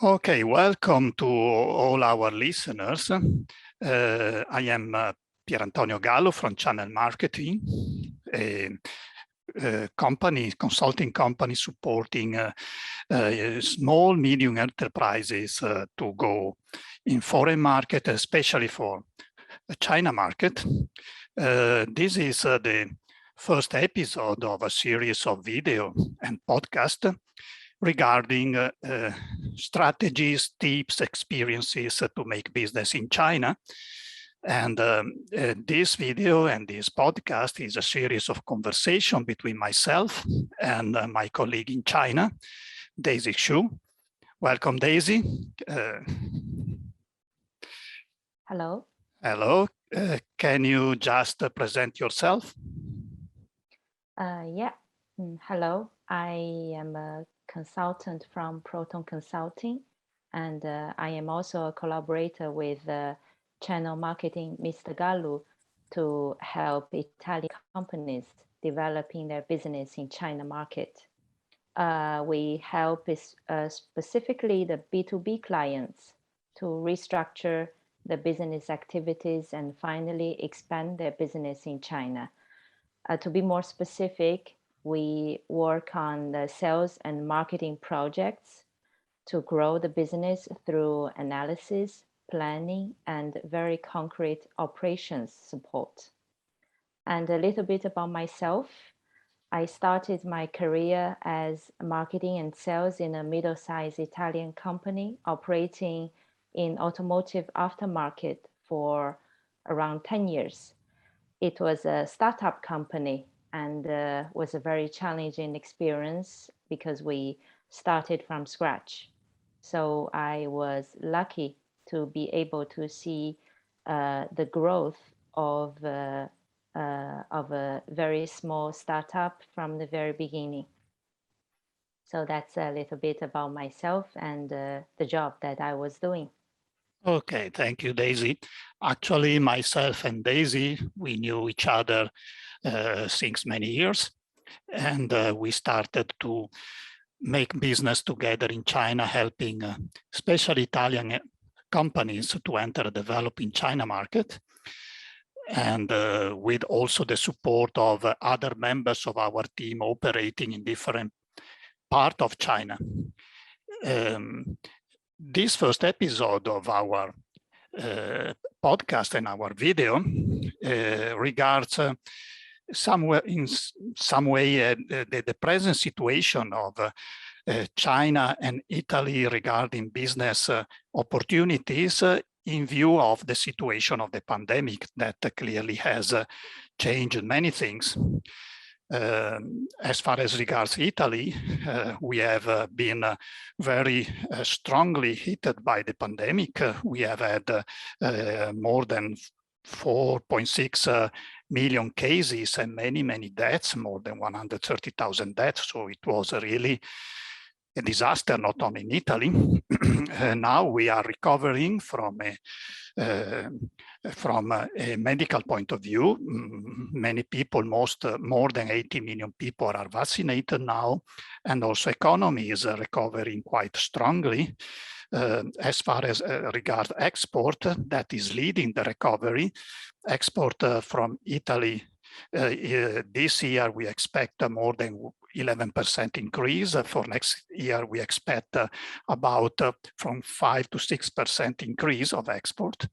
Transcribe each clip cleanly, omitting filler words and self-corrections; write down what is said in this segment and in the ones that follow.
Okay, welcome to all our listeners. I am Pier Antonio Gallo from ChannelMarketing, a consulting company supporting small, medium enterprises to go in foreign market, especially for the China market. This is the first episode of a series of video and podcast regarding strategies, tips, experiences to make business in China. And this video and this podcast is a series of conversation between myself and my colleague in China, Daisy Xu. Welcome, Daisy. Hello. Hello. Can you just present yourself? Yeah. Hello. I am a consultant from Proton Consulting, and I am also a collaborator with ChannelMarketing, Mr. Gallo, to help Italian companies developing their business in China market. We help specifically the B2B clients to restructure the business activities and finally expand their business in China. To be more specific, we work on the sales and marketing projects to grow the business through analysis, planning, and very concrete operations support. And a little bit about myself. I started my career as marketing and sales in a middle-sized Italian company operating in automotive aftermarket for around 10 years. It was a startup company and was a very challenging experience because we started from scratch. So I was lucky to be able to see the growth of a very small startup from the very beginning. So that's a little bit about myself and the job that I was doing. Okay, thank you, Daisy. Actually, myself and Daisy, we knew each other since many years, and we started to make business together in China, helping especially Italian companies to enter the developing China market, and with also the support of other members of our team operating in different parts of China. This first episode of our podcast and our video regards in some way the present situation of China and Italy regarding business opportunities in view of the situation of the pandemic that clearly has changed many things. As far as regards Italy, we have been very strongly hit by the pandemic. We have had more than 4.6 million cases and many deaths, more than 130,000 deaths. So it was really a disaster, not only in Italy. Now we are recovering from a medical point of view. Many people, more than 80 million people are vaccinated now, and also economy is recovering quite strongly. As far as regards export, that is leading the recovery. Export from Italy this year, we expect more than 11% increase. For next year, we expect about from 5 to 6% increase of export.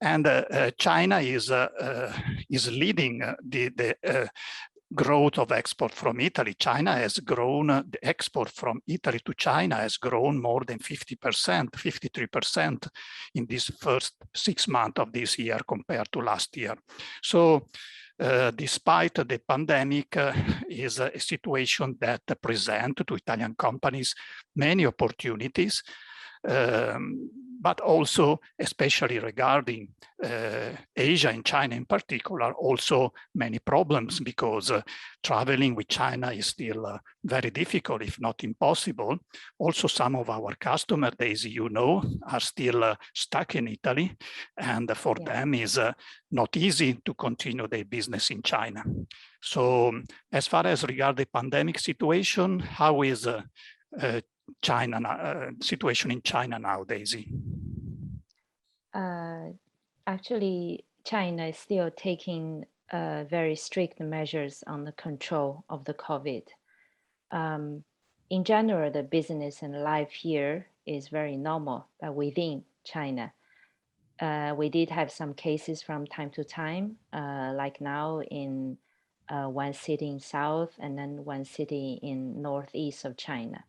And China is leading the growth of export from Italy. China has grown, the export from Italy to China has grown more than 50%, 53% in this first 6 months of this year compared to last year. So despite the pandemic, is a situation that presents to Italian companies many opportunities, but also, especially regarding Asia and China in particular, also many problems because traveling with China is still very difficult, if not impossible. Also, some of our customers, Daisy, you know, are still stuck in Italy, and for them is not easy to continue their business in China. So as far as regard the pandemic situation, how is China situation in China now, Daisy? Actually, China is still taking very strict measures on the control of the COVID. In general, the business and life here is very normal within China. We did have some cases from time to time, like now in one city in south and then one city in northeast of China.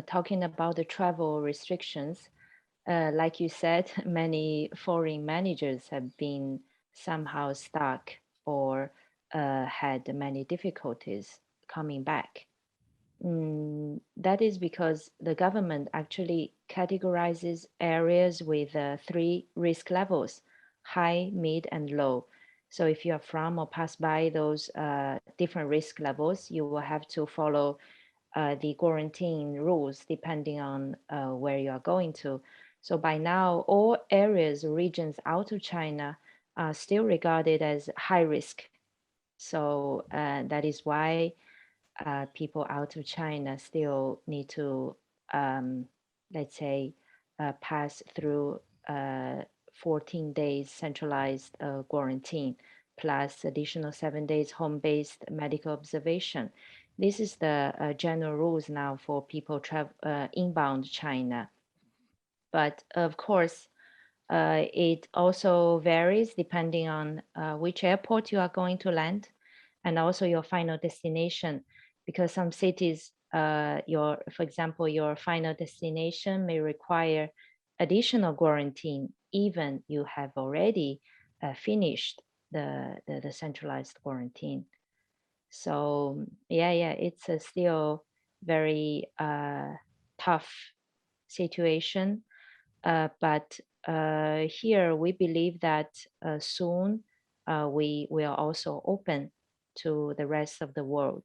Talking about the travel restrictions, like you said, many foreign managers have been somehow stuck or had many difficulties coming back. That is because the government actually categorizes areas with 3 risk levels: high, mid, and low. So if you are from or pass by those different risk levels, you will have to follow the quarantine rules depending on where you are going to. So by now, all areas, regions out of China are still regarded as high risk. So that is why people out of China still need to, let's say, pass through 14 days centralized quarantine, plus additional 7 days home-based medical observation. This is the general rules now for people inbound China. But of course, it also varies depending on which airport you are going to land and also your final destination, because some cities, for example, your final destination may require additional quarantine, even you have already finished the centralized quarantine. So yeah, it's a still very tough situation. But here we believe that soon we will also open to the rest of the world.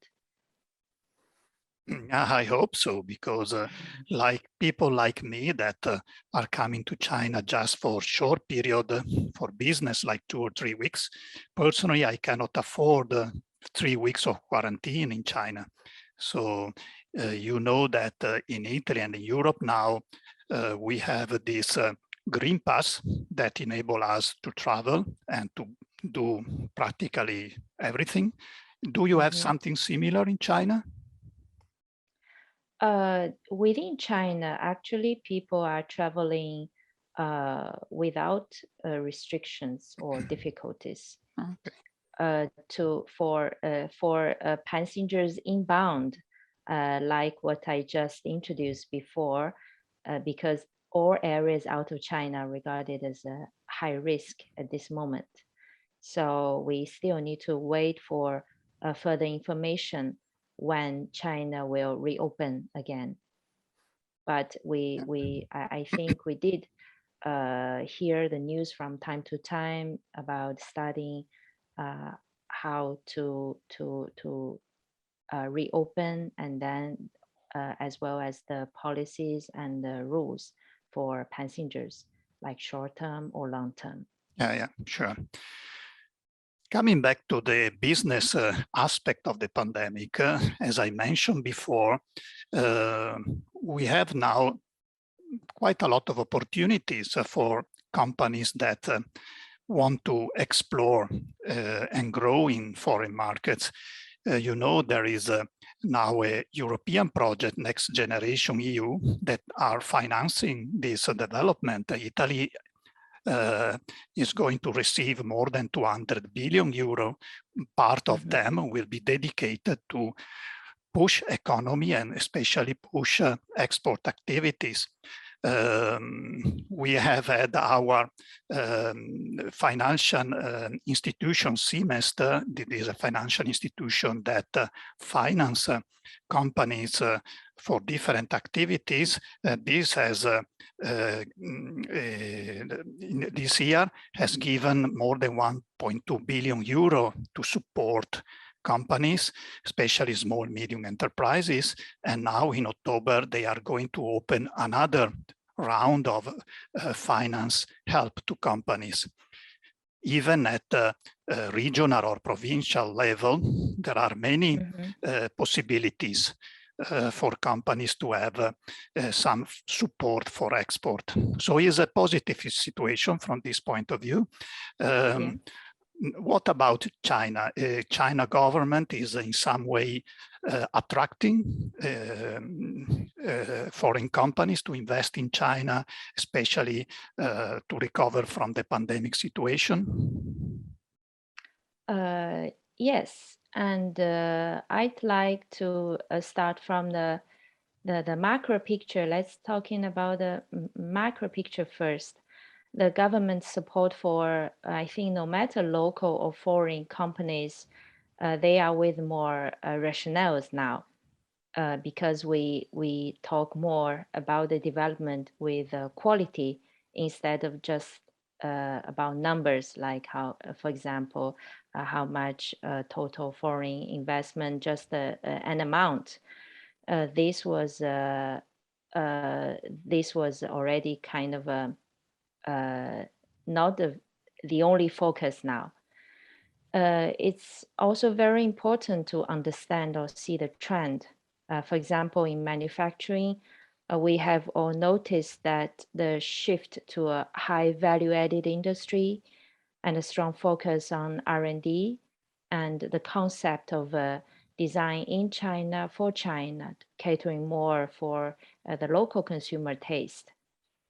I hope so, because like people like me that are coming to China just for short period for business, like 2 or 3 weeks, personally, I cannot afford 3 weeks of quarantine in China. So you know that in Italy and in Europe now, we have this green pass that enable us to travel and to do practically everything. Do you have something similar in China? Within China, actually, people are traveling without restrictions or difficulties. Okay. For passengers inbound, like what I just introduced before, because all areas out of China are regarded as a high risk at this moment. So we still need to wait for further information when China will reopen again. But I think we did hear the news from time to time about studying how to reopen, and then as well as the policies and the rules for passengers, like short-term or long-term. Yeah, sure. Coming back to the business aspect of the pandemic, as I mentioned before, we have now quite a lot of opportunities for companies that want to explore and grow in foreign markets. You know, there is now a European project, Next Generation EU, that are financing this development. Italy is going to receive more than 200 billion euro. Part of them will be dedicated to push economy and especially push export activities. We have had our financial institution semester. This is a financial institution that finance companies for different activities. This has this year has given more than 1.2 billion euro to support companies, especially small, medium enterprises. And now in October, they are going to open another round of finance help to companies. Even at regional or provincial level, there are many possibilities. for companies to have some support for export. So it's a positive situation from this point of view. What about China? China government is in some way attracting foreign companies to invest in China, especially to recover from the pandemic situation? Yes, and I'd like to start from the macro picture. Let's talking about the macro picture first. The government support for, I think, no matter local or foreign companies, they are with more rationales now, because we talk more about the development with quality instead of just about numbers, like how, for example, how much total foreign investment, just an amount. This was already kind of not the only focus now. It's also very important to understand or see the trend. For example, in manufacturing, we have all noticed that the shift to a high value-added industry and a strong focus on R&D and the concept of design in China for China, catering more for the local consumer taste.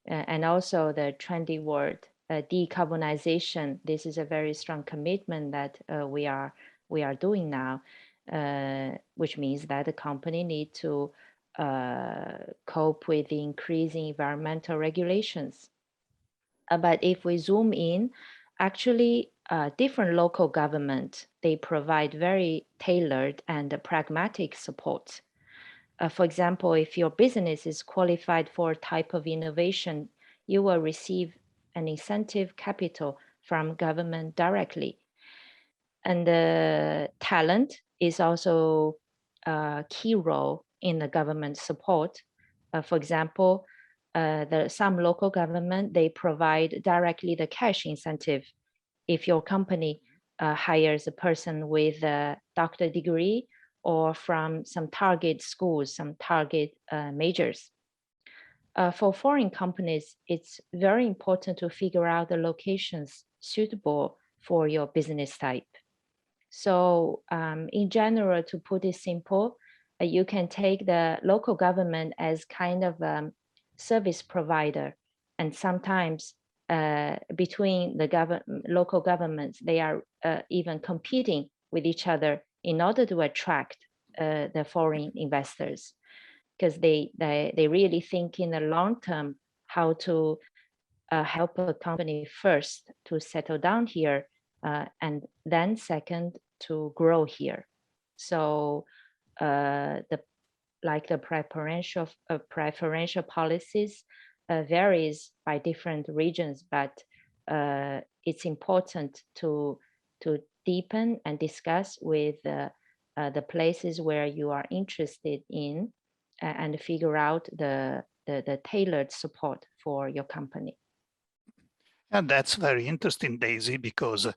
And also the trendy word, decarbonization. This is a very strong commitment that we are doing now, which means that the company need to cope with the increasing environmental regulations. But if we zoom in, actually different local government, they provide very tailored and pragmatic support. For example, if your business is qualified for a type of innovation, you will receive an incentive capital from government directly. And talent is also a key role in the government support. For example, some local government, they provide directly the cash incentive. If your company hires a person with a doctor degree or from some target schools, some target majors. For foreign companies, it's very important to figure out the locations suitable for your business type. So in general, to put it simple, you can take the local government as kind of a service provider. And sometimes between the local governments, they are even competing with each other in order to attract the foreign investors, because they really think in the long term how to help a company first to settle down here, and then second to grow here. So the preferential policies varies by different regions, but it's important to deepen and discuss with the places where you are interested in and figure out the tailored support for your company. And that's very interesting, Daisy, because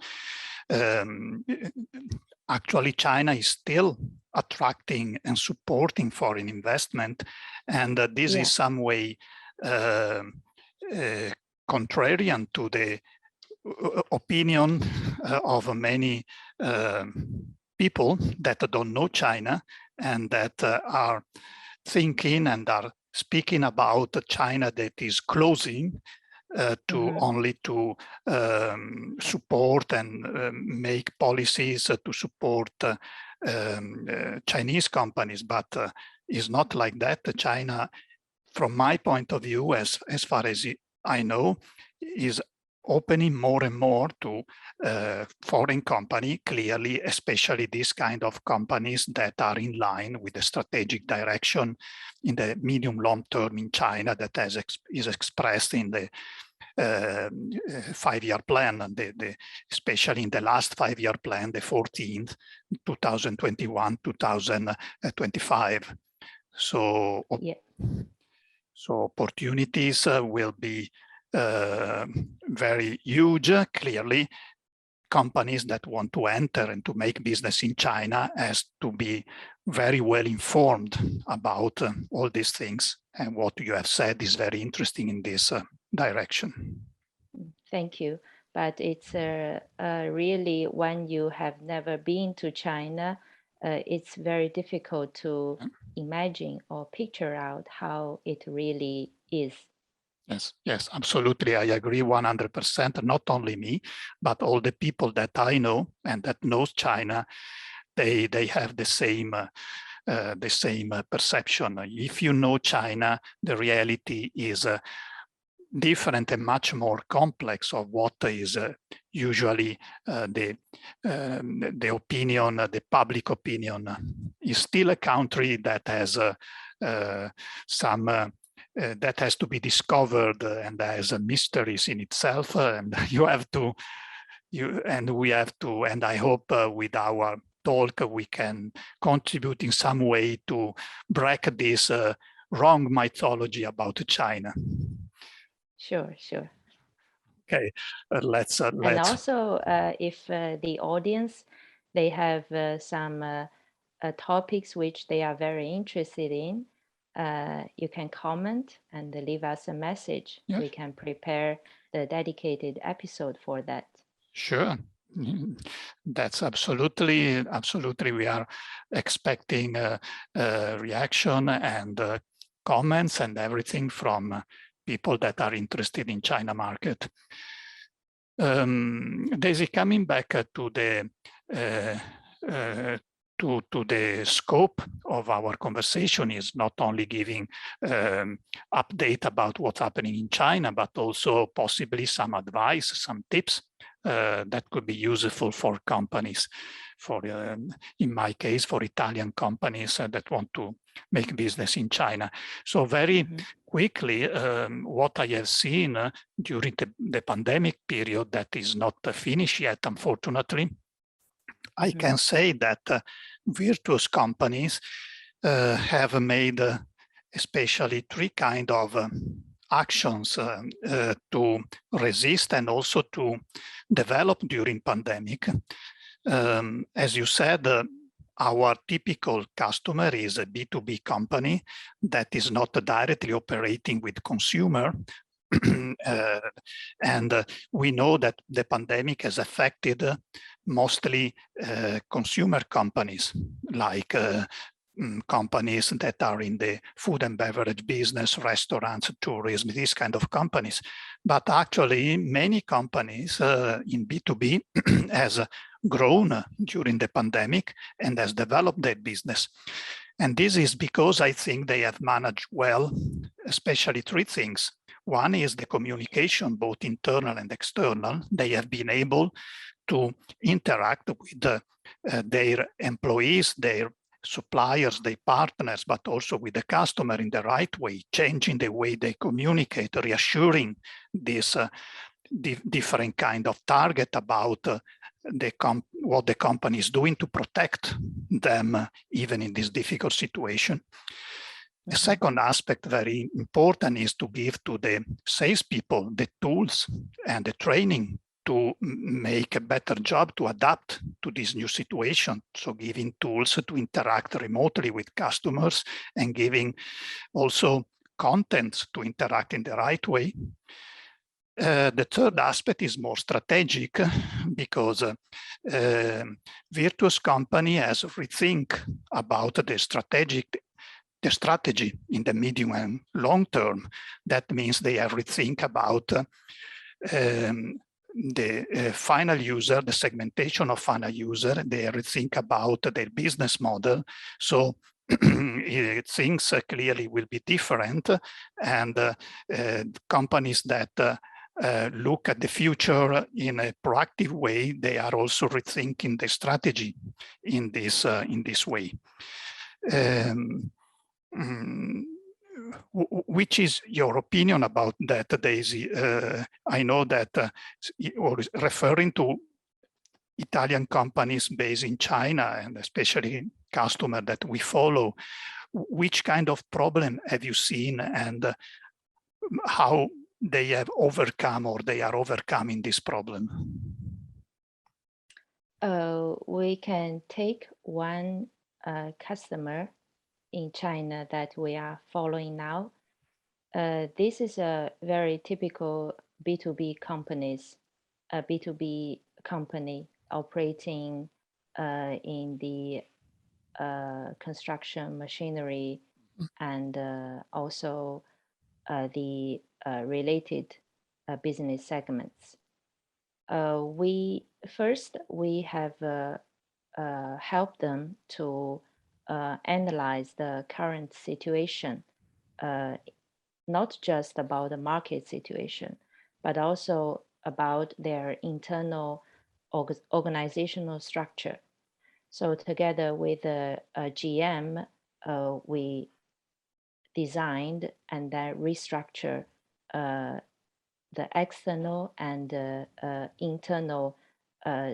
actually China is still attracting and supporting foreign investment, and this is some way contrarian to the opinion of many people that don't know China and that are thinking and are speaking about China that is closing only to support and make policies to support Chinese companies, but it's not like that. China, from my point of view, as far as I know, is opening more and more to foreign company, clearly, especially this kind of companies that are in line with the strategic direction in the medium-long term in China that is expressed in the 5-year plan, and especially in the last 5-year plan, the 14th, 2021-2025. So, so opportunities will be very huge. Clearly, companies that want to enter and to make business in China has to be very well informed about all these things. And what you have said is very interesting in this direction. Thank you. But it's really, when you have never been to China, it's very difficult to imagine or picture out how it really is. Yes, absolutely. I agree 100%. Not only me, but all the people that I know and that knows China, they have the same perception. If you know China, the reality is different and much more complex of what is usually the opinion, the public opinion. Is still a country that has some that has to be discovered and has mysteries in itself, and you have to, we have to, and I hope with our talk we can contribute in some way to break this wrong mythology about China. Sure. Okay, let's. And also, if the audience, they have some topics which they are very interested in, you can comment and leave us a message. Yeah. We can prepare the dedicated episode for that. Sure. That's absolutely. We are expecting reaction and comments and everything from people that are interested in China market. Daisy, coming back to the to the scope of our conversation, is not only giving update about what's happening in China, but also possibly some advice, some tips that could be useful for companies, for in my case, for Italian companies that want to make business in China. So very quickly, what I have seen during the pandemic period that is not finished yet, unfortunately, I can say that virtuous companies have made especially three kind of actions to resist and also to develop during pandemic. As you said, our typical customer is a B2B company that is not directly operating with consumer. And we know that the pandemic has affected mostly consumer companies, like companies that are in the food and beverage business, restaurants, tourism, these kind of companies. But actually, many companies in B2B has grown during the pandemic and has developed their business. And this is because I think they have managed well, especially three things. One is the communication, both internal and external. They have been able to interact with their employees, their suppliers, their partners, but also with the customer in the right way, changing the way they communicate, reassuring this different kind of target about what the company is doing to protect them even in this difficult situation. The second aspect, very important, is to give to the salespeople the tools and the training to make a better job to adapt to this new situation. So giving tools to interact remotely with customers and giving also content to interact in the right way. The third aspect is more strategic because virtuous company has to rethink about the strategy in the medium and long term. That means they have to rethink about the final user, the segmentation of final user. They have to think about their business model. So things clearly will be different, and companies that look at the future in a proactive way, they are also rethinking the strategy in this way. Which is your opinion about that, Daisy? I know that referring to Italian companies based in China, and especially customer that we follow, which kind of problem have you seen, and how they have overcome or they are overcoming this problem? We can take one customer in China that we are following now. This is a very typical B2B companies, a B2B company operating in the construction machinery and also the related business segments. We have helped them to analyze the current situation, not just about the market situation, but also about their internal organizational structure. So together with the GM, we designed and then restructure the external and internal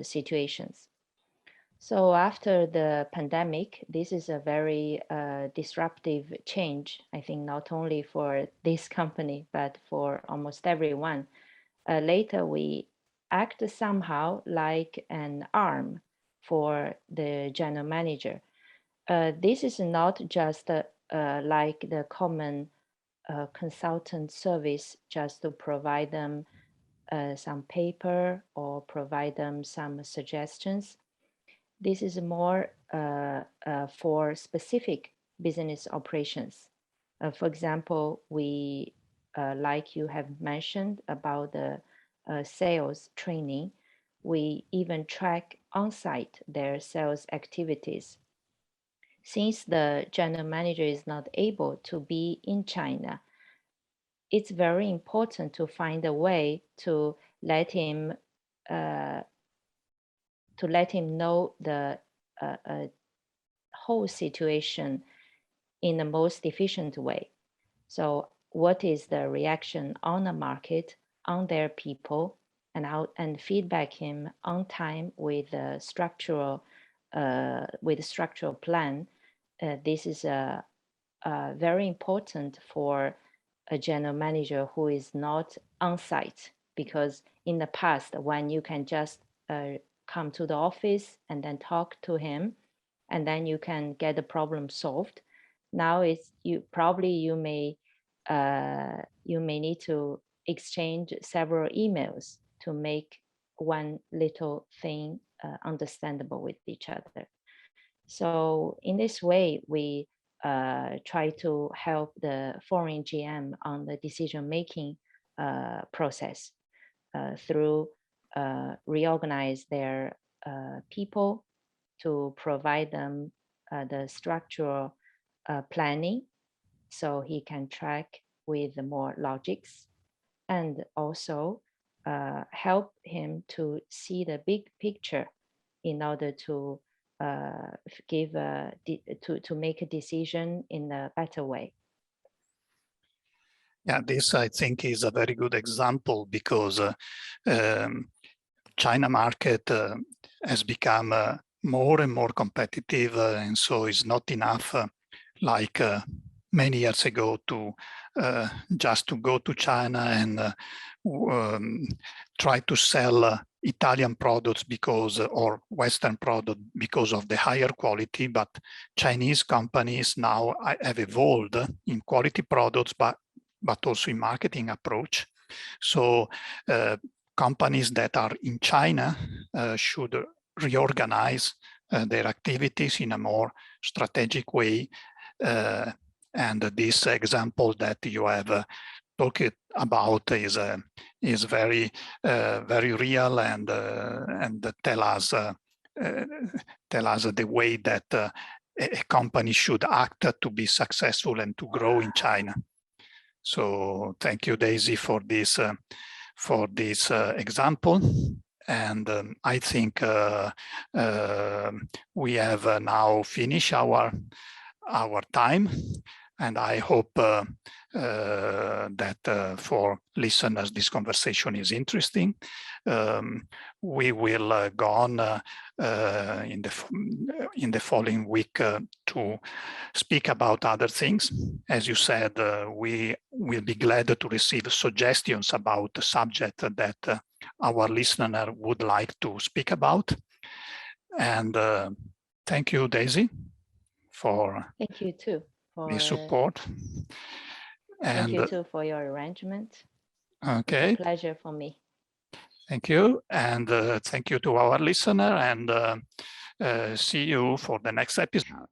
situations. So after the pandemic, this is a very disruptive change, I think, not only for this company, but for almost everyone. Later, we act somehow like an arm for the general manager. This is not just like the common consultant service, just to provide them some paper or provide them some suggestions. This is more for specific business operations. For example, we, like you have mentioned about the sales training, we even track on-site their sales activities. Since the general manager is not able to be in China, it's very important to find a way to let him know the whole situation in the most efficient way. So what is the reaction on the market, on their people, and feedback him on time with a structural plan. This is very important for a general manager who is not on site, because in the past, when you can just come to the office and then talk to him, and then you can get the problem solved. Now you may need to exchange several emails to make one little thing understandable with each other. So in this way, we try to help the foreign GM on the decision-making process through reorganize their people to provide them the structural planning, so he can track with more logics, and also help him to see the big picture in order to to make a decision in a better way. Yeah, this I think is a very good example, because China market has become more and more competitive, and so it's not enough like many years ago to just to go to China and try to sell Italian products or Western product because of the higher quality, but Chinese companies now have evolved in quality products, but also in marketing approach. So companies that are in China should reorganize their activities in a more strategic way. And this example that you have talked about is very very real, and tell us the way that a company should act to be successful and to grow in China. So thank you, Daisy, for this example. And I think we have now finished our time, and I hope that for listeners this conversation is interesting. We will go on in the following week to speak about other things. As you said, we will be glad to receive suggestions about the subject that our listener would like to speak about. And thank you, Daisy. for Thank you too for the support. Thank you And too for your arrangement. okay, It's a pleasure for me. thank you, and thank you to our listener, and see you for the next episode.